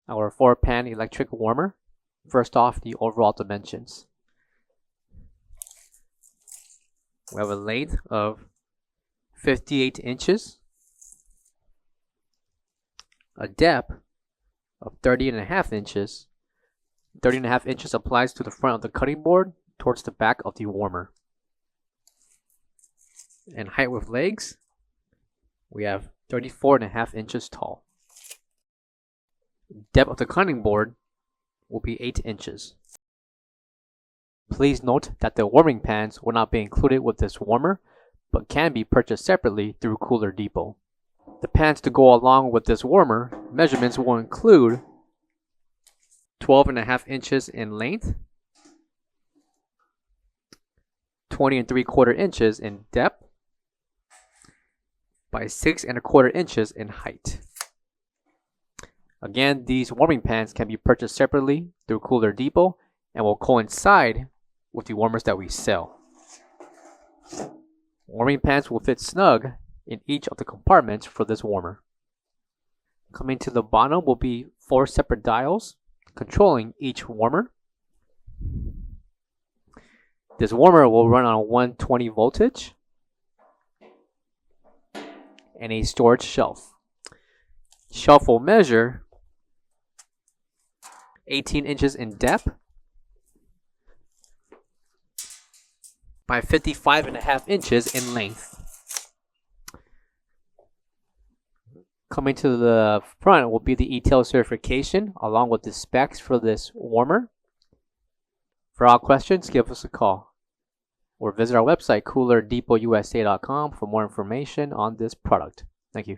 our 4-pan electric warmer. First off, the overall dimensions. We have a length of 58 inches, a depth of 30.5 inches. 30.5 inches applies to the front of the cutting board towards the back of the warmer. And height with legs, we have 34.5 inches tall. Depth of the cutting board will be 8 inches. Please note that the warming pans will not be included with this warmer, but can be purchased separately through Cooler Depot. The pans to go along with this warmer measurements will include 12.5 inches in length, 20 3/4 inches in depth, by 6 1/4 inches in height. Again, these warming pans can be purchased separately through Cooler Depot and will coincide with the warmers that we sell. Warming pans will fit snug in each of the compartments for this warmer. Coming to the bottom will be 4 separate dials controlling each warmer. This warmer will run on 120 voltage and a storage shelf. Shelf will measure 18 inches in depth by 55.5 inches in length. Coming to the front will be the ETL certification along with the specs for this warmer. For all questions, give us a call or visit our website coolerdepotUSA.com for more information on this product. Thank you.